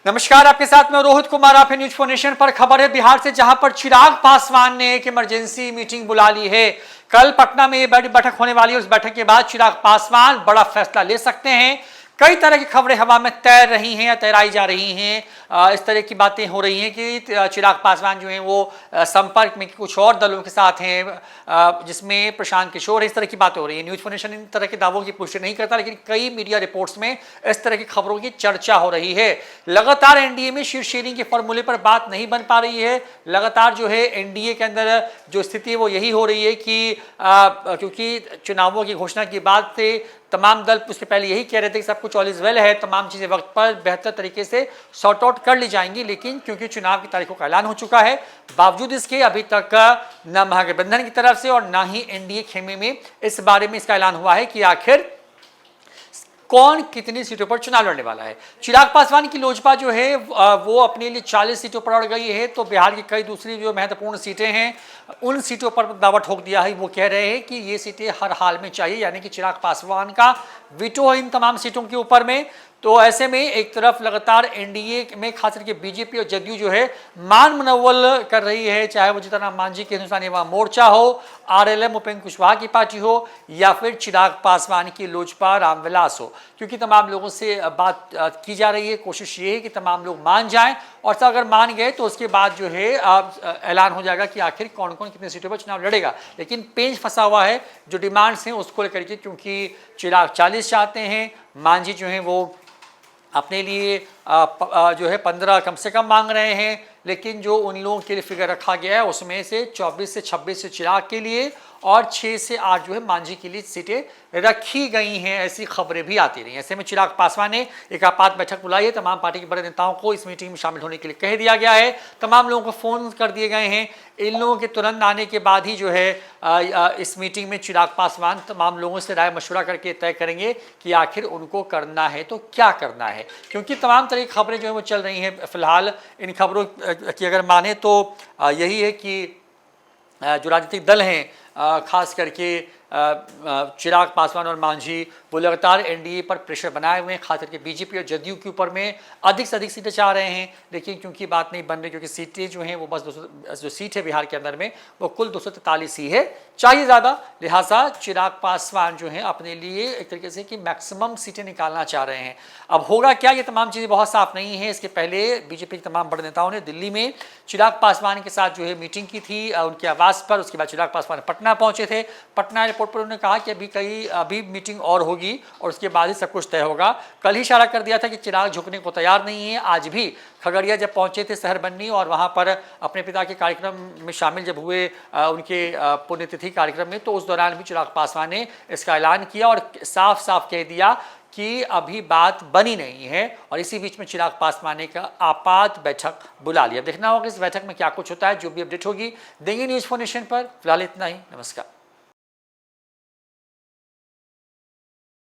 नमस्कार, आपके साथ में रोहित कुमार। आप न्यूज फॉर नेशन पर खबर है बिहार से, जहां पर चिराग पासवान ने एक इमरजेंसी मीटिंग बुला ली है। कल पटना में बड़ी बैठक होने वाली है। उस बैठक के बाद चिराग पासवान बड़ा फैसला ले सकते हैं। कई तरह की खबरें हवा में तैर रही हैं या तैराई जा रही हैं। इस तरह की बातें हो रही हैं कि चिराग पासवान जो हैं वो संपर्क में कुछ और दलों के साथ हैं, जिसमें प्रशांत किशोर है। इस तरह की बातें हो रही हैं। न्यूज फॉर नेशन इन तरह के दावों की पुष्टि नहीं करता, लेकिन कई मीडिया रिपोर्ट्स में इस तरह की खबरों की चर्चा हो रही है। लगातार एनडीए में शीट शेयरिंग के फॉर्मूले पर बात नहीं बन पा रही है। लगातार जो है एनडीए के अंदर जो स्थिति है वो यही हो रही है कि क्योंकि चुनावों की घोषणा के बाद से तमाम दल उसके पहले यही कह रहे थे कि सब कुछ ऑल इज वेल है, तमाम चीज़ें वक्त पर बेहतर तरीके से सॉर्ट आउट कर ली जाएंगी। लेकिन क्योंकि चुनाव की तारीखों का ऐलान हो चुका है, बावजूद इसके अभी तक न महागठबंधन की तरफ से और न ही एनडीए खेमे में इस बारे में इसका ऐलान हुआ है कि आखिर कौन कितनी सीटों पर चुनाव लड़ने वाला है। चिराग पासवान की लोजपा जो है वो अपने लिए 40 सीटों पर अड़ गई है, तो बिहार की कई दूसरी जो महत्वपूर्ण सीटें हैं उन सीटों पर दावा ठोक दिया है। वो कह रहे हैं कि ये सीटें हर हाल में चाहिए, यानी कि चिराग पासवान का वीटो है इन तमाम सीटों के ऊपर में। तो ऐसे में एक तरफ लगातार एनडीए में खास करके बीजेपी और जदयू जो है मान मनोवल कर रही है, चाहे वो जीतन राम मांझी के हिंदुस्तानी अवाम मोर्चा हो, आरएलएम उपेंद्र कुशवाहा की पार्टी हो, या फिर चिराग पासवान की लोजपा रामविलास हो। क्योंकि तमाम लोगों से बात की जा रही है, कोशिश ये है कि तमाम लोग मान जाएं, और सब अगर मान गए तो उसके बाद जो है ऐलान हो जाएगा कि आखिर कौन कौन कितनी सीटों पर चुनाव लड़ेगा। लेकिन पेंच फंसा हुआ है जो डिमांड्स हैं उसको लेकर के, क्योंकि चिराग 40 चाहते हैं, मांझी जो है वो अपने लिए जो है 15 कम से कम मांग रहे हैं। लेकिन जो उन लोगों के लिए फिगर रखा गया है उसमें से 24 से 26 से चिराग के लिए और 6 से 8 जो है मांझी के लिए सीटें रखी गई हैं, ऐसी खबरें भी आती रही। ऐसे में चिराग पासवान ने एक आपात बैठक बुलाई है। तमाम पार्टी के बड़े नेताओं को इस मीटिंग में शामिल होने के लिए कह दिया गया है। तमाम लोगों को फ़ोन कर दिए गए हैं। इन लोगों के तुरंत आने के बाद ही जो है इस मीटिंग में चिराग पासवान तमाम लोगों से राय मशवरा करके तय करेंगे कि आखिर उनको करना है तो क्या करना है। क्योंकि तमाम तरह की खबरें जो है वो चल रही हैं। फिलहाल इन खबरों की अगर माने तो यही है कि जो राजनीतिक दल हैं, खास करके चिराग पासवान और मांझी, वो लगातार एनडीए पर प्रेशर बनाए हुए हैं। खास करके बीजेपी और जदयू के ऊपर में अधिक से अधिक सीटें चाह रहे हैं। लेकिन क्योंकि बात नहीं बन रही, क्योंकि सीटें जो हैं वो बस जो सीट है बिहार के अंदर में वो कुल 243 ही है, चाहिए ज़्यादा। लिहाजा चिराग पासवान जो हैं अपने लिए एक तरीके से कि मैक्सिमम सीटें निकालना चाह रहे हैं। अब होगा क्या, ये तमाम चीज़ें बहुत साफ नहीं है। इसके पहले बीजेपी के तमाम बड़े नेताओं ने दिल्ली में चिराग पासवान के साथ जो है मीटिंग की थी उनके आवास पर। उसके बाद चिराग पासवान पटना पहुंचे थे। पटना एयरपोर्ट पर उन्होंने कहा कि अभी मीटिंग और होगी और उसके बाद ही सब कुछ तय होगा। कल ही इशारा कर दिया था कि चिराग झुकने को तैयार नहीं है। आज भी खगड़िया जब पहुंचे थे शहर बन्नी, और वहां पर अपने पिता के कार्यक्रम में शामिल जब हुए उनके पुण्यतिथि कार्यक्रम में, तो उस दौरान भी चिराग पासवान ने इसका ऐलान किया और साफ साफ कह दिया कि अभी बात बनी नहीं है। और इसी बीच में चिराग पासवान ने का आपात बैठक बुला लिया। देखना होगा इस बैठक में क्या कुछ होता है। जो भी अपडेट होगी देंगे न्यूज फॉर नेशन पर। फिलहाल इतना ही, नमस्कार।